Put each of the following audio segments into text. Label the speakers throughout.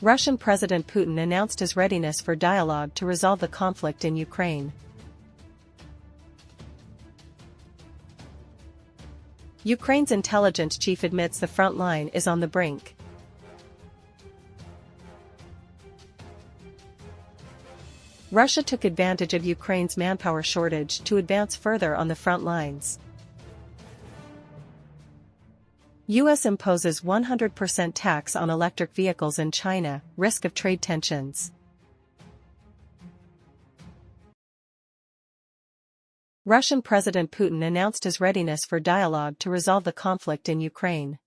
Speaker 1: Russian President Putin announced his readiness for dialogue to resolve the conflict in Ukraine. Ukraine's intelligence chief admits the front line is on the brink. Russia took advantage of Ukraine's manpower shortage to advance further on the front lines. U.S. imposes 100% tax on electric vehicles in China, risk of trade tensions. Russian President Putin announced his readiness for dialogue to resolve the conflict in Ukraine.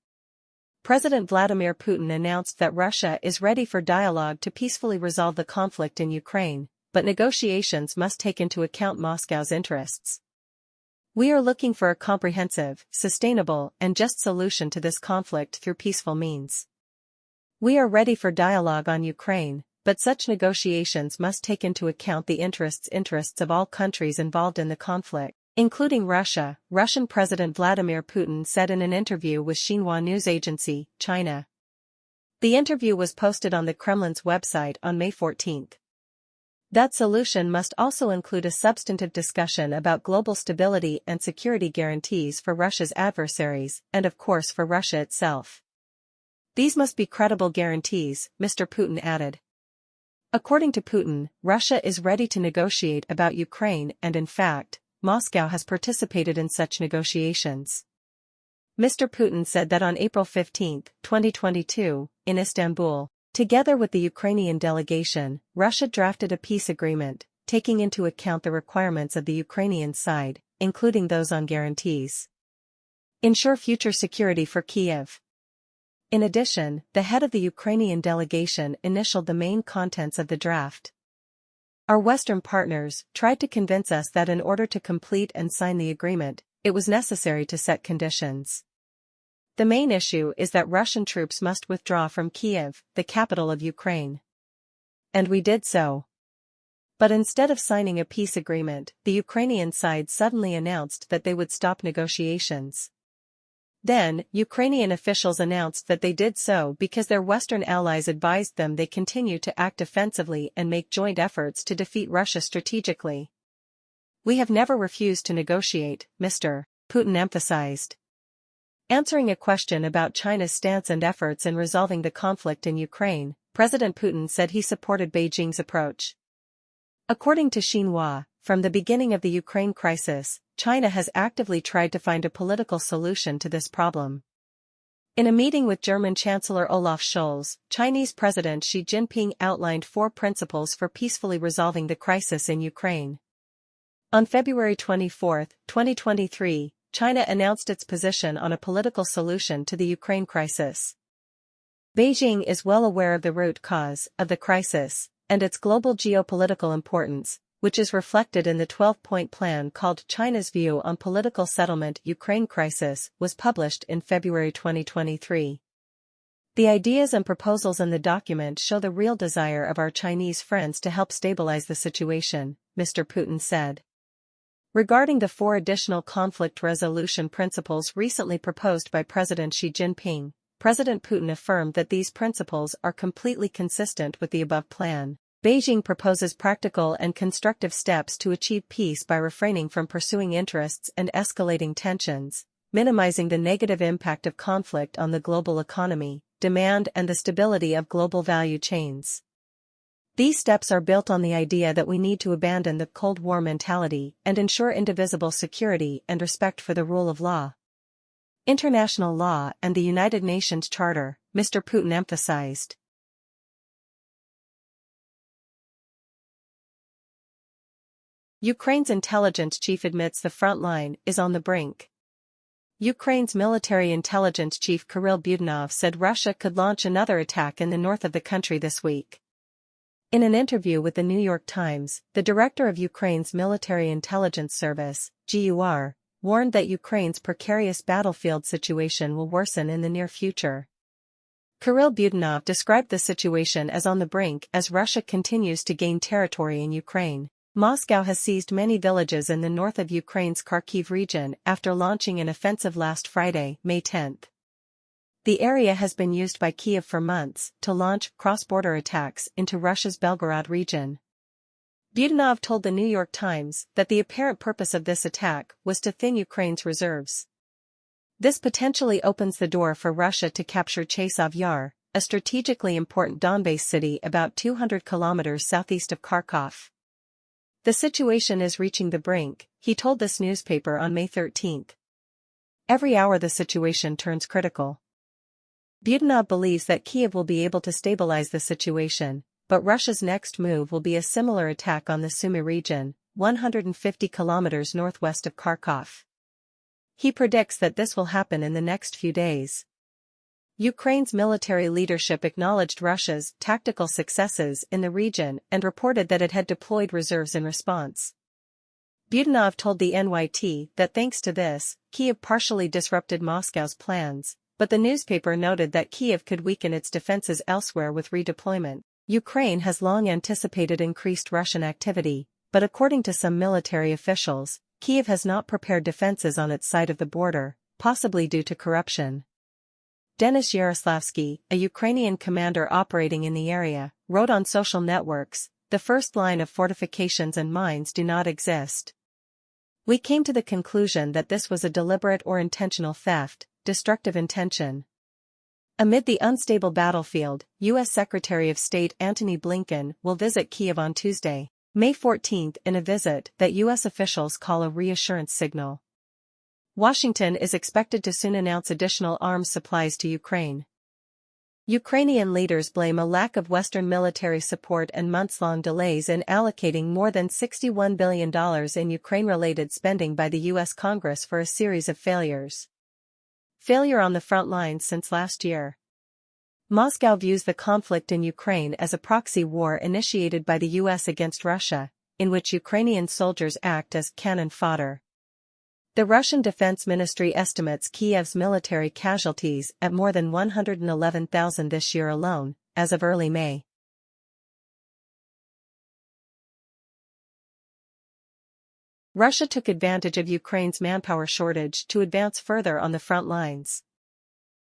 Speaker 1: President Vladimir Putin announced that Russia is ready for dialogue to peacefully resolve the conflict in Ukraine, but negotiations must take into account Moscow's interests. We are looking for a comprehensive, sustainable, and just solution to this conflict through peaceful means. We are ready for dialogue on Ukraine, but such negotiations must take into account the interests of all countries involved in the conflict, including Russia, Russian President Vladimir Putin said in an interview with Xinhua news agency, China. The interview was posted on the Kremlin's website on May 14. That solution must also include a substantive discussion about global stability and security guarantees for Russia's adversaries and of course for Russia itself. These must be credible guarantees, Mr. Putin added. According to Putin, Russia is ready to negotiate about Ukraine and in fact, Moscow has participated in such negotiations. Mr. Putin said that on April 15, 2022, in Istanbul, together with the Ukrainian delegation, Russia drafted a peace agreement, taking into account the requirements of the Ukrainian side, including those on guarantees. Ensure future security for Kyiv. In addition, the head of the Ukrainian delegation initialed the main contents of the draft. Our Western partners tried to convince us that in order to complete and sign the agreement, it was necessary to set conditions. The main issue is that Russian troops must withdraw from Kyiv, the capital of Ukraine. And we did so. But instead of signing a peace agreement, the Ukrainian side suddenly announced that they would stop negotiations. Then, Ukrainian officials announced that they did so because their Western allies advised them they continue to act offensively and make joint efforts to defeat Russia strategically. We have never refused to negotiate, Mr. Putin emphasized. Answering a question about China's stance and efforts in resolving the conflict in Ukraine, President Putin said he supported Beijing's approach. According to Xinhua, from the beginning of the Ukraine crisis, China has actively tried to find a political solution to this problem. In a meeting with German Chancellor Olaf Scholz, Chinese President Xi Jinping outlined 4 principles for peacefully resolving the crisis in Ukraine. On February 24, 2023, China announced its position on a political solution to the Ukraine crisis. Beijing is well aware of the root cause of the crisis and its global geopolitical importance, which is reflected in the 12-point plan called China's View on Political Settlement. Ukraine Crisis was published in February 2023. The ideas and proposals in the document show the real desire of our Chinese friends to help stabilize the situation, Mr. Putin said. Regarding the 4 additional conflict resolution principles recently proposed by President Xi Jinping, President Putin affirmed that these principles are completely consistent with the above plan. Beijing proposes practical and constructive steps to achieve peace by refraining from pursuing interests and escalating tensions, minimizing the negative impact of conflict on the global economy, demand and the stability of global value chains. These steps are built on the idea that we need to abandon the Cold War mentality and ensure indivisible security and respect for the rule of law. International law and the United Nations Charter, Mr. Putin emphasized. Ukraine's intelligence chief admits the front line is on the brink. Ukraine's military intelligence chief Kirill Budanov said Russia could launch another attack in the north of the country this week. In an interview with the New York Times, the director of Ukraine's military intelligence service, GUR, warned that Ukraine's precarious battlefield situation will worsen in the near future. Kirill Budanov described the situation as on the brink as Russia continues to gain territory in Ukraine. Moscow has seized many villages in the north of Ukraine's Kharkiv region after launching an offensive last Friday, May 10. The area has been used by Kyiv for months to launch cross-border attacks into Russia's Belgorod region. Budanov told the New York Times that the apparent purpose of this attack was to thin Ukraine's reserves. This potentially opens the door for Russia to capture Chasiv Yar, a strategically important Donbas city about 200 kilometers southeast of Kharkov. The situation is reaching the brink, he told this newspaper on May 13. Every hour the situation turns critical. Budanov believes that Kyiv will be able to stabilize the situation, but Russia's next move will be a similar attack on the Sumy region, 150 kilometers northwest of Kharkov. He predicts that this will happen in the next few days. Ukraine's military leadership acknowledged Russia's tactical successes in the region and reported that it had deployed reserves in response. Budanov told the NYT that thanks to this, Kyiv partially disrupted Moscow's plans, but the newspaper noted that Kyiv could weaken its defenses elsewhere with redeployment. Ukraine has long anticipated increased Russian activity, but according to some military officials, Kyiv has not prepared defenses on its side of the border, possibly due to corruption. Denis Yaroslavsky, a Ukrainian commander operating in the area, wrote on social networks, "The first line of fortifications and mines do not exist. We came to the conclusion that this was a deliberate or intentional theft, destructive intention." Amid the unstable battlefield, U.S. Secretary of State Antony Blinken will visit Kyiv on Tuesday, May 14, in a visit that U.S. officials call a reassurance signal. Washington is expected to soon announce additional arms supplies to Ukraine. Ukrainian leaders blame a lack of Western military support and months-long delays in allocating more than $61 billion in Ukraine-related spending by the U.S. Congress for a series of failures. Failure on the front lines since last year. Moscow views the conflict in Ukraine as a proxy war initiated by the U.S. against Russia, in which Ukrainian soldiers act as cannon fodder. The Russian Defense Ministry estimates Kyiv's military casualties at more than 111,000 this year alone, as of early May. Russia took advantage of Ukraine's manpower shortage to advance further on the front lines.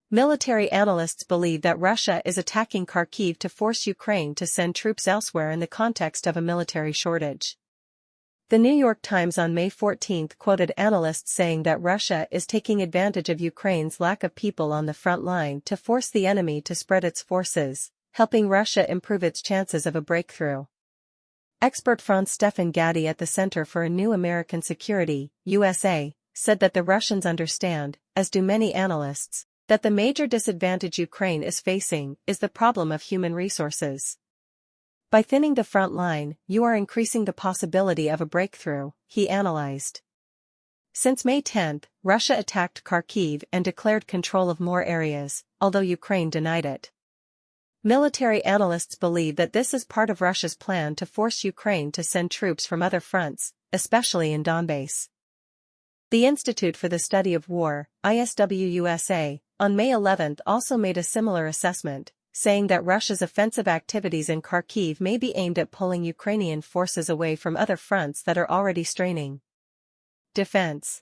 Speaker 1: Military analysts believe that Russia is attacking Kharkiv to force Ukraine to send troops elsewhere in the context of a military shortage. The New York Times on May 14 quoted analysts saying that Russia is taking advantage of Ukraine's lack of people on the front line to force the enemy to spread its forces, helping Russia improve its chances of a breakthrough. Expert Franz Stefan Gatti at the Center for a New American Security, USA, said that the Russians understand, as do many analysts, that the major disadvantage Ukraine is facing is the problem of human resources. By thinning the front line, you are increasing the possibility of a breakthrough, he analyzed. Since May 10, Russia attacked Kharkiv and declared control of more areas, although Ukraine denied it. Military analysts believe that this is part of Russia's plan to force Ukraine to send troops from other fronts, especially in Donbas. The Institute for the Study of War, ISW-USA, on May 11 also made a similar assessment, saying that Russia's offensive activities in Kharkiv may be aimed at pulling Ukrainian forces away from other fronts that are already straining. Defense.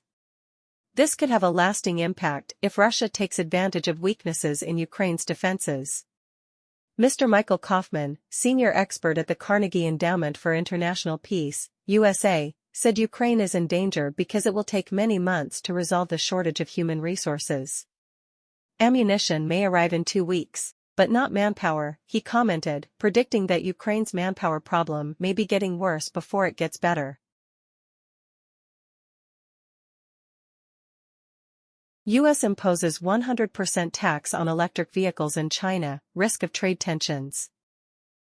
Speaker 1: This could have a lasting impact if Russia takes advantage of weaknesses in Ukraine's defenses. Mr. Michael Kaufman, senior expert at the Carnegie Endowment for International Peace, USA, said Ukraine is in danger because it will take many months to resolve the shortage of human resources. Ammunition may arrive in 2 weeks, but not manpower, he commented, predicting that Ukraine's manpower problem may be getting worse before it gets better. U.S. imposes 100% tax on electric vehicles in China, risk of trade tensions.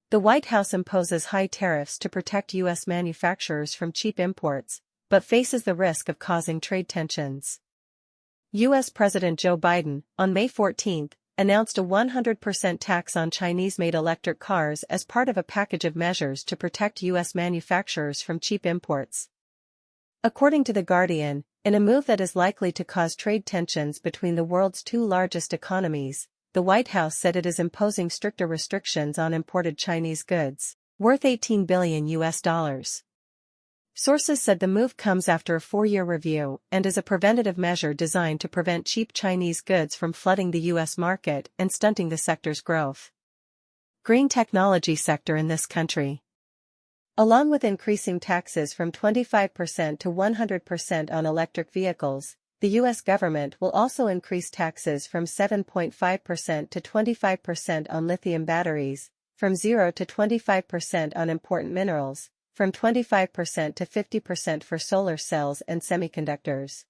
Speaker 1: The White House imposes high tariffs to protect U.S. manufacturers from cheap imports, but faces the risk of causing trade tensions. U.S. President Joe Biden, on May 14, announced a 100% tax on Chinese-made electric cars as part of a package of measures to protect U.S. manufacturers from cheap imports. According to The Guardian, in a move that is likely to cause trade tensions between the world's 2 largest economies, the White House said it is imposing stricter restrictions on imported Chinese goods, worth $18 billion. Sources said the move comes after a 4-year review and is a preventative measure designed to prevent cheap Chinese goods from flooding the U.S. market and stunting the sector's growth. Green technology sector in this country. Along with increasing taxes from 25% to 100% on electric vehicles, the U.S. government will also increase taxes from 7.5% to 25% on lithium batteries, from 0 to 25% on important minerals, from 25% to 50% for solar cells and semiconductors.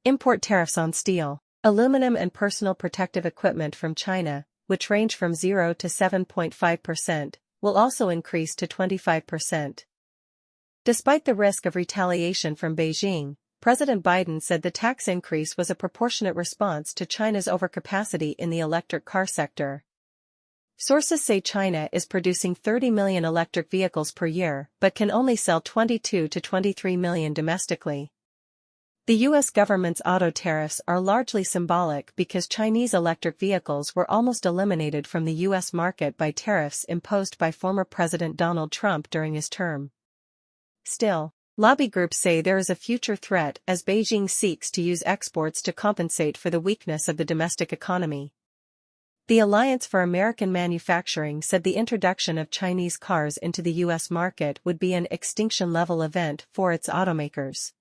Speaker 1: Import tariffs on steel, aluminum and personal protective equipment from China, which range from 0 to 7.5%, will also increase to 25%. Despite the risk of retaliation from Beijing, President Biden said the tax increase was a proportionate response to China's overcapacity in the electric car sector. Sources say China is producing 30 million electric vehicles per year but can only sell 22 to 23 million domestically. The U.S. government's auto tariffs are largely symbolic because Chinese electric vehicles were almost eliminated from the U.S. market by tariffs imposed by former President Donald Trump during his term. Still, lobby groups say there is a future threat as Beijing seeks to use exports to compensate for the weakness of the domestic economy. The Alliance for American Manufacturing said the introduction of Chinese cars into the U.S. market would be an extinction-level event for its automakers.